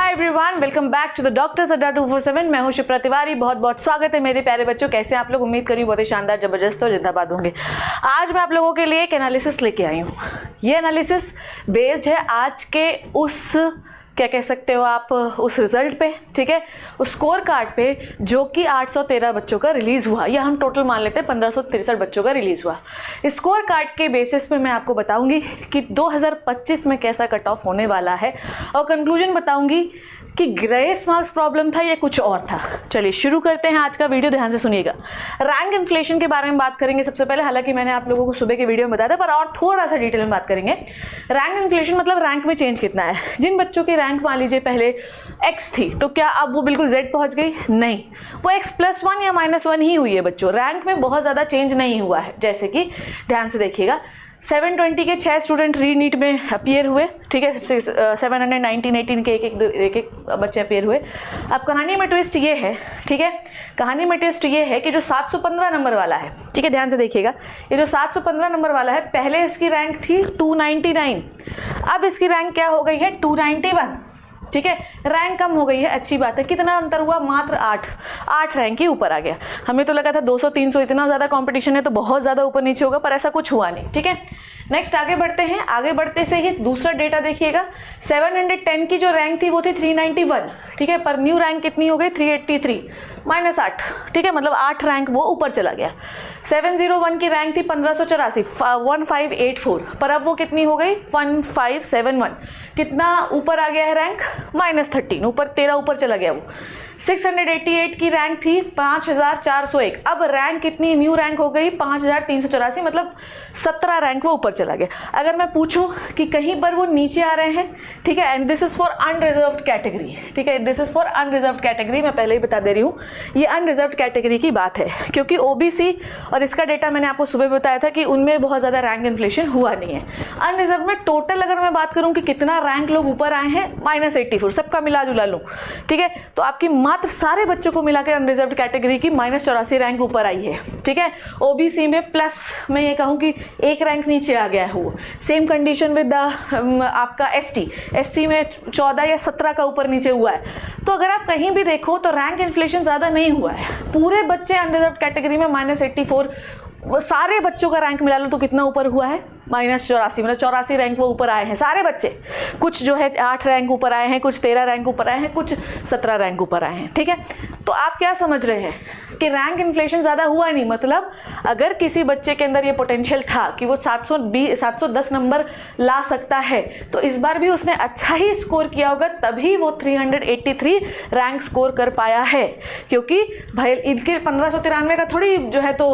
Hi everyone, welcome back to the doctors अड्डा 247। मैं हूं शिप्रा तिवारी। बहुत बहुत स्वागत है मेरे प्यारे बच्चों। कैसे आप लोग? उम्मीद करी बहुत ही शानदार, जबरदस्त और जिंदाबाद होंगे। आज मैं आप लोगों के लिए एक एनालिसिस लेके आई हूँ। ये एनालिसिस बेस्ड है आज के उस क्या कह सकते हो आप, उस रिजल्ट पे, ठीक है, उस स्कोर कार्ड पे जो कि 813 बच्चों का रिलीज़ हुआ, या हम टोटल मान लेते हैं 1563 बच्चों का रिलीज़ हुआ। इस स्कोर कार्ड के बेसिस पे मैं आपको बताऊंगी कि 2025 में कैसा कट ऑफ होने वाला है और कंक्लूजन बताऊंगी कि ग्रेस मार्क्स प्रॉब्लम था या कुछ और था। चलिए शुरू करते हैं आज का वीडियो, ध्यान से सुनिएगा। रैंक इन्फ्लेशन के बारे में बात करेंगे सबसे पहले। हालांकि मैंने आप लोगों को सुबह के वीडियो में बताया था, पर और थोड़ा सा डिटेल में बात करेंगे। रैंक इन्फ्लेशन मतलब रैंक में चेंज कितना है। जिन बच्चों की रैंक मान लीजिए पहले x थी, तो क्या अब वो बिल्कुल z पहुंच गई? नहीं, वो x+1 या -1 ही हुई है बच्चों। रैंक में बहुत ज़्यादा चेंज नहीं हुआ है। जैसे कि ध्यान से देखिएगा, 720 के 6 स्टूडेंट री नीट में अपीयर हुए, ठीक है। 719 के एक बच्चे अपीयर हुए। अब कहानी में ट्विस्ट ये है, ठीक है, कहानी में ट्विस्ट ये है कि जो 715 नंबर वाला है, ठीक है, ध्यान से देखिएगा, ये जो 715 नंबर वाला है, पहले इसकी रैंक थी 299, अब इसकी रैंक क्या हो गई है? 291, ठीक है। रैंक कम हो गई है, अच्छी बात है। कितना अंतर हुआ? मात्र 8 रैंक ही ऊपर आ गया। हमें तो लगा था 200-300, इतना ज़्यादा कंपटीशन है तो बहुत ज़्यादा ऊपर नीचे होगा, पर ऐसा कुछ हुआ नहीं, ठीक है। नेक्स्ट आगे बढ़ते हैं। आगे बढ़ते से ही दूसरा डेटा देखिएगा। 710 की जो रैंक थी वो थी 391, ठीक है, पर न्यू रैंक कितनी हो गई? 383, -8, ठीक है, मतलब 8 रैंक वो ऊपर चला गया। 701 की रैंक थी 1584, 1584, पर अब वो कितनी हो गई? 1571। कितना ऊपर आ गया है रैंक? -13, ऊपर 13 ऊपर चला गया वो। 688 की रैंक थी 5401, अब रैंक कितनी न्यू रैंक हो गई? 5384, मतलब 17 रैंक वो ऊपर चला गया। अगर मैं पूछूं कि कहीं पर वो नीचे आ रहे हैं, ठीक है, and this is for unreserved category, ठीक है, this is for unreserved category. मैं पहले ही बता दे रही हूँ, ये अनरिजर्व्ड कैटेगरी की बात है, क्योंकि ओबीसी और इसका डेटा मैंने आपको सुबह बताया था कि उनमें बहुत ज़्यादा रैंक इन्फ्लेशन हुआ नहीं है। अनरिजर्व में टोटल अगर मैं बात करूँ कि कितना रैंक लोग ऊपर आए हैं, -84, सबका मिला जुला लूँ, ठीक है, तो आपकी मात्र सारे बच्चों को मिलाकर अनरिजर्व्ड कैटेगरी की -84 रैंक ऊपर आई है, ठीक है। ओबीसी में प्लस मैं ये कहूँ कि 1 रैंक नीचे आ गया है वो। सेम कंडीशन विद आपका एसटी में 14 या 17 का ऊपर नीचे हुआ है। तो अगर आप कहीं भी देखो तो रैंक इन्फ्लेशन ज़्यादा नहीं हुआ है। पूरे बच्चे अनरिजर्व्ड कैटेगरी में -84, वो सारे बच्चों का रैंक मिला लो तो कितना ऊपर हुआ है? -84, मतलब 84 रैंक वो ऊपर आए हैं सारे बच्चे। कुछ जो है 8 रैंक ऊपर आए हैं, कुछ 13 रैंक ऊपर आए हैं, कुछ 17 रैंक ऊपर आए हैं, ठीक है। तो आप क्या समझ रहे हैं कि रैंक इन्फ्लेशन ज़्यादा हुआ नहीं। मतलब अगर किसी बच्चे के अंदर ये पोटेंशियल था कि वो 710 नंबर ला सकता है, तो इस बार भी उसने अच्छा ही स्कोर किया होगा, तभी वो 383 रैंक स्कोर कर पाया है। क्योंकि भाई इनके 1593 का थोड़ी जो है तो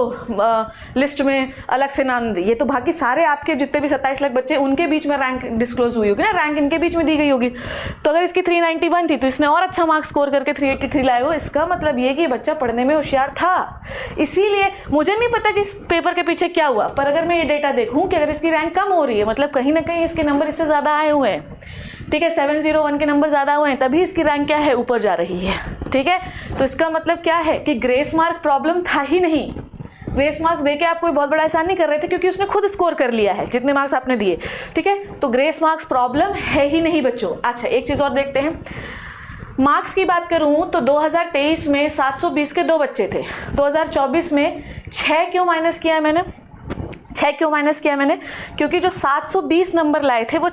लिस्ट में अलग से नाम दी, ये तो बाकी सारे आपके जितने भी 27 लाख बच्चे, उनके बीच में रैंक डिस्क्लोज हुई होगी ना, रैंक इनके बीच में दी गई होगी। तो अगर इसकी 391 थी तो इसने और अच्छा मार्क्स स्कोर करके 383 लाए हो। इसका मतलब ये कि बच्चा पढ़ने में होशियार था। इसीलिए मुझे नहीं पता कि इस पेपर के पीछे क्या हुआ, पर अगर मैं ये डेटा देखूं कि अगर इसकी रैंक कम हो रही है, मतलब कहीं ना कहीं इसके नंबर इससे ज़्यादा आए हुए हैं, ठीक है, 701 के नंबर ज़्यादा हुए हैं, तभी इसकी रैंक क्या है? ऊपर जा रही है, ठीक है। तो इसका मतलब क्या है कि ग्रेस मार्क प्रॉब्लम था ही नहीं। ग्रेस मार्क्स देके आप कोई बहुत बड़ा एहसान नहीं कर रहे थे, क्योंकि उसने खुद स्कोर कर लिया है जितने मार्क्स आपने दिए, ठीक है। तो ग्रेस मार्क्स प्रॉब्लम है ही नहीं बच्चों। अच्छा, एक चीज़ और देखते हैं। मार्क्स की बात करूं तो 2023 में 720 के 2 बच्चे थे। 2024 में 6 क्यों माइनस किया है मैंने? 6 क्यों माइनस किया मैंने? क्योंकि जो 720 नंबर लाए थे वो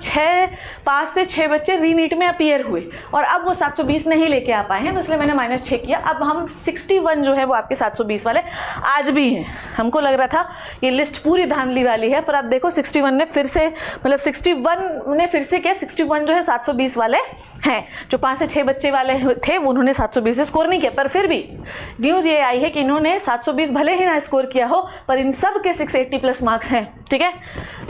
5 से 6 बच्चे रीनीट में अपीयर हुए, और अब वो 720 नहीं लेके आ पाए हैं, तो इसलिए मैंने -6 किया। अब हम 61 जो है वो आपके 720 वाले आज भी हैं। हमको लग रहा था ये लिस्ट पूरी धांधली वाली है, पर अब देखो 61 ने फिर से, मतलब 61 ने फिर से क्या, 61 जो है 720 वाले हैं। जो 5 से 6 बच्चे वाले थे वो उन्होंने 720 से स्कोर नहीं किया, पर फिर भी न्यूज़ ये आई है कि इन्होंने 720 भले ही ना स्कोर किया हो, पर इन सब के 680+ मार्क्स हैं, ठीक है।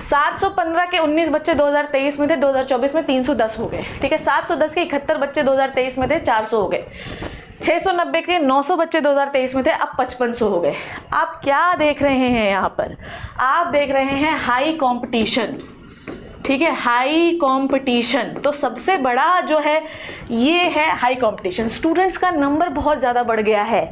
715 के 19 बच्चे 2023 में थे, 2024 में 310 हो गए, ठीक है। 710 के 71 बच्चे 2023 में थे, 400 हो गए। 690 के 900 बच्चे 2023 में थे, अब 5500 हो गए। आप क्या देख रहे हैं यहाँ पर? आप देख रहे हैं हाई कंपटीशन, ठीक है, हाई कंपटीशन। तो सबसे बड़ा जो है ये है हाई कंपटीशन, स्टूडेंट्स का नंबर बहुत ज़्यादा बढ़ गया है,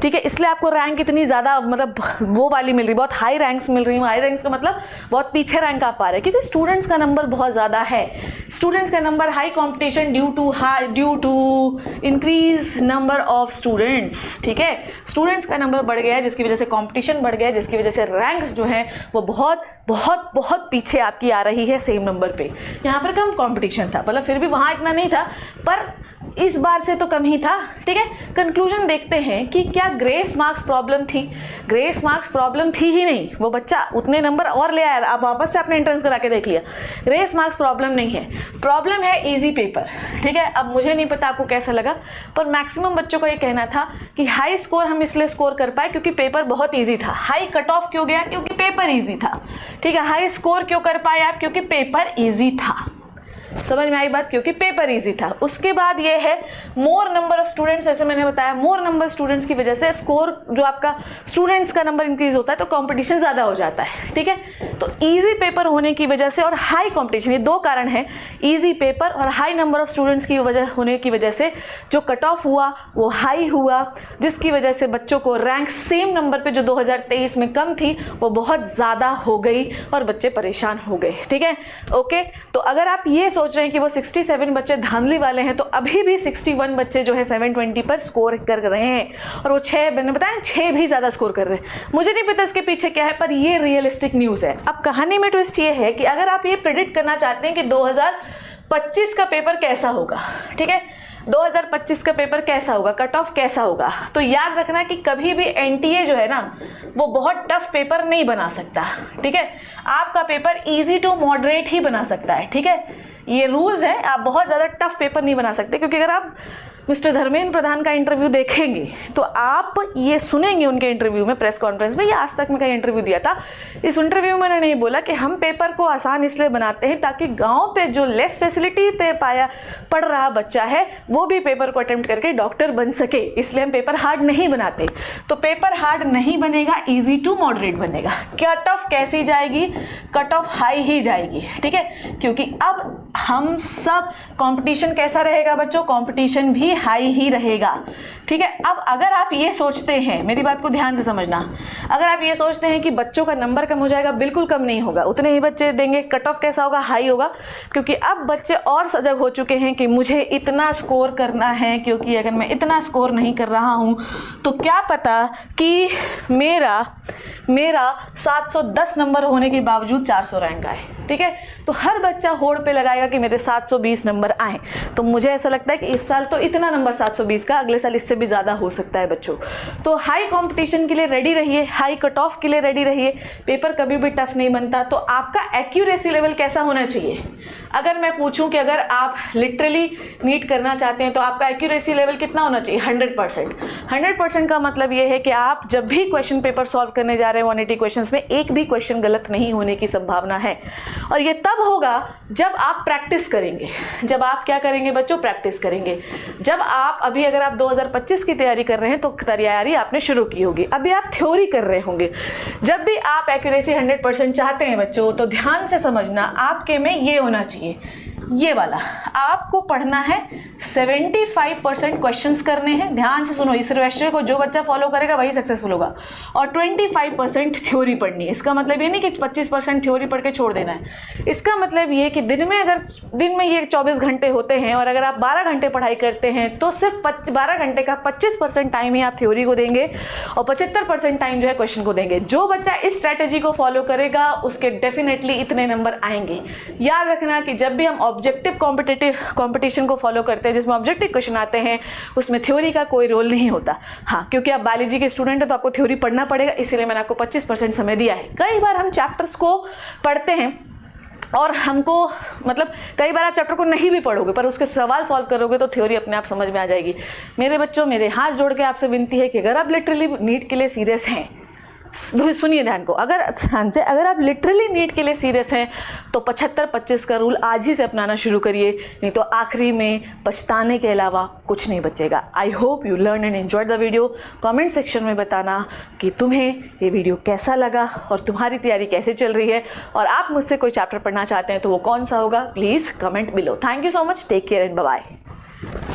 ठीक है, इसलिए आपको रैंक इतनी ज़्यादा मतलब वो वाली मिल रही, बहुत हाई रैंक्स मिल रही हैं। हाई रैंक्स का मतलब बहुत पीछे रैंक आप पा रहे हैं क्योंकि स्टूडेंट्स का नंबर बहुत ज़्यादा है। स्टूडेंट्स का number, high competition due to increase number of students, ठीक है, स्टूडेंट्स का नंबर बढ़ गया है जिसकी वजह से कंपटीशन बढ़ गया है, जिसकी वजह से रैंक जो है वो बहुत बहुत बहुत पीछे आपकी आ रही है सेम नंबर पे। यहाँ पर कम कंपटीशन था, मतलब फिर भी वहाँ इतना नहीं था पर इस बार से तो कम ही था, ठीक है। कंक्लूजन देखते हैं कि क्या ग्रेस मार्क्स प्रॉब्लम थी? ग्रेस मार्क्स प्रॉब्लम थी ही नहीं, वो बच्चा उतने नंबर और ले आया, आप वापस से आपने एंट्रेंस करा के देख लिया, ग्रेस मार्क्स प्रॉब्लम नहीं है, प्रॉब्लम है इजी पेपर, ठीक है। अब मुझे नहीं पता आपको कैसा लगा, पर मैक्सिमम बच्चों को ये कहना था कि हाई स्कोर हम इसलिए स्कोर कर पाए क्योंकि पेपर बहुत ईजी था। हाई कट ऑफ क्यों गया? क्योंकि पेपर ईजी था, ठीक है। हाई स्कोर क्यों कर पाए आप? क्योंकि पेपर ईजी था। समझ में आई बात? क्योंकि पेपर इजी था। उसके बाद ये है मोर नंबर ऑफ स्टूडेंट्स, जैसे मैंने बताया मोर नंबर स्टूडेंट्स की वजह से स्कोर जो आपका स्टूडेंट्स का नंबर इंक्रीज होता है तो कंपटीशन ज़्यादा हो जाता है, ठीक है। तो इजी पेपर होने की वजह से और हाई कंपटीशन, ये दो कारण हैं, इजी पेपर और हाई नंबर ऑफ स्टूडेंट्स की वजह होने की वजह से जो कट ऑफ हुआ वो हाई हुआ, जिसकी वजह से बच्चों को रैंक सेम नंबर पे जो 2023 में कम थी वो बहुत ज़्यादा हो गई और बच्चे परेशान हो गए, ठीक है। ओके, तो अगर आप ये सोच रहे हैं कि वो 67 बच्चे धांधली वाले हैं तो अभी भी 61 बच्चे जो है 720 पर स्कोर कर रहे हैं और वो 6, मैंने बताया 6 भी ज़्यादा स्कोर कर रहे हैं। मुझे नहीं पता इसके पीछे क्या है पर ये रियलिस्टिक न्यूज़ है। अब कहानी में ट्विस्ट ये है कि अगर आप ये प्रेडिक्ट करना चाहते हैं कि 2025 का पेपर कैसा होगा, ठीक है, 2025 का पेपर कैसा होगा, कट ऑफ कैसा होगा, तो याद रखना कि कभी भी एनटीए जो है ना वो बहुत टफ पेपर नहीं बना सकता, ठीक है। आपका पेपर इजी टू मॉडरेट ही बना सकता है, ठीक है। ये रूल्स है, आप बहुत ज़्यादा टफ पेपर नहीं बना सकते क्योंकि अगर आप मिस्टर धर्मेंद्र प्रधान का इंटरव्यू देखेंगे तो आप ये सुनेंगे उनके इंटरव्यू में, प्रेस कॉन्फ्रेंस में या आज तक में कहीं इंटरव्यू दिया था, इस इंटरव्यू में उन्होंने बोला कि हम पेपर को आसान इसलिए बनाते हैं ताकि गांव पे जो लेस फैसिलिटी पे पढ़ रहा बच्चा है वो भी पेपर को अटेम्प्ट करके डॉक्टर बन सके, इसलिए हम पेपर हार्ड नहीं बनाते। तो पेपर हार्ड नहीं बनेगा, ईजी टू मॉडरेट बनेगा। कट ऑफ कैसी जाएगी? कट ऑफ हाई ही जाएगी, ठीक है, क्योंकि अब हम सब कंपटीशन कैसा रहेगा बच्चों? कंपटीशन भी हाई ही रहेगा, ठीक है। अब अगर आप ये सोचते हैं, मेरी बात को ध्यान से समझना, अगर आप ये सोचते हैं कि बच्चों का नंबर कम हो जाएगा, बिल्कुल कम नहीं होगा, उतने ही बच्चे देंगे। कट ऑफ कैसा होगा? हाई होगा, क्योंकि अब बच्चे और सजग हो चुके हैं कि मुझे इतना स्कोर करना है, क्योंकि अगर मैं इतना स्कोर नहीं कर रहा हूँ तो क्या पता कि मेरा 710 नंबर होने के बावजूद 400 रैंक आए, ठीक है। तो हर बच्चा होड़ पे लगाएगा कि मेरे 720 नंबर आए। तो मुझे ऐसा लगता है कि इस साल तो इतना नंबर 720 का, अगले साल इससे भी ज़्यादा हो सकता है बच्चों। तो हाई कंपटीशन के लिए रेडी रहिए, हाई कट ऑफ के लिए रेडी रहिए। पेपर कभी भी टफ नहीं बनता। तो आपका एक्यूरेसी लेवल कैसा होना चाहिए? अगर मैं पूछूं कि अगर आप लिटरली नीट करना चाहते हैं तो आपका एक्यूरेसी लेवल कितना होना चाहिए? 100%। 100% का मतलब ये है कि आप जब भी क्वेश्चन पेपर सॉल्व करने जा रहे हैं 180 क्वेश्चंस में एक भी क्वेश्चन गलत नहीं होने की संभावना है। और ये तब होगा जब आप प्रैक्टिस करेंगे। जब आप क्या करेंगे बच्चों? प्रैक्टिस करेंगे। जब आप अभी अगर आप 2025 की तैयारी कर रहे हैं तो तैयारी आपने शुरू की होगी, अभी आप थ्योरी कर रहे होंगे। जब भी आप एक्यूरेसी 100% चाहते हैं बच्चों तो ध्यान से समझना, आपके में ये होना चाहिए, ये वाला आपको पढ़ना है। 75% क्वेश्चंस करने हैं, ध्यान से सुनो, इस रेशियो को जो बच्चा फॉलो करेगा वही सक्सेसफुल होगा। और 25% थ्योरी पढ़नी है। इसका मतलब ये नहीं कि 25% थ्योरी पढ़ के छोड़ देना है। इसका मतलब ये कि दिन में ये 24 घंटे होते हैं और अगर आप 12 घंटे पढ़ाई करते हैं तो सिर्फ 12 घंटे का 25% टाइम ही आप थ्योरी को देंगे और 75% टाइम जो है क्वेश्चन को देंगे। जो बच्चा इस स्ट्रैटेजी को फॉलो करेगा उसके डेफिनेटली इतने नंबर आएंगे। याद रखना कि जब भी हम ऑब्जेक्टिव कॉम्पिटिशन को फॉलो करते हैं जिसमें ऑब्जेक्टिव क्वेश्चन आते हैं उसमें थ्योरी का कोई रोल नहीं होता। हाँ, क्योंकि आप बायोलॉजी के स्टूडेंट हैं तो आपको थ्योरी पढ़ना पड़ेगा, इसीलिए मैंने आपको 25% समय दिया है। कई बार हम चैप्टर्स को पढ़ते हैं और हमको मतलब कई बार आप चैप्टर को नहीं भी पढ़ोगे पर उसके सवाल सॉल्व करोगे तो थ्योरी अपने आप समझ में आ जाएगी। मेरे बच्चों, मेरे हाथ जोड़ के आपसे विनती है कि अगर आप लिटरली नीट के लिए सीरियस हैं सुनिए ध्यान को, अगर आप लिटरली नीट के लिए सीरियस हैं तो 75-25 का रूल आज ही से अपनाना शुरू करिए, नहीं तो आखिरी में पछताने के अलावा कुछ नहीं बचेगा। I hope you learn and enjoyed the video. Comment section में बताना कि तुम्हें ये वीडियो कैसा लगा और तुम्हारी तैयारी कैसे चल रही है, और आप मुझसे कोई चैप्टर पढ़ना चाहते हैं तो वो कौन सा होगा, please comment below. Thank you so much, take care and bye bye.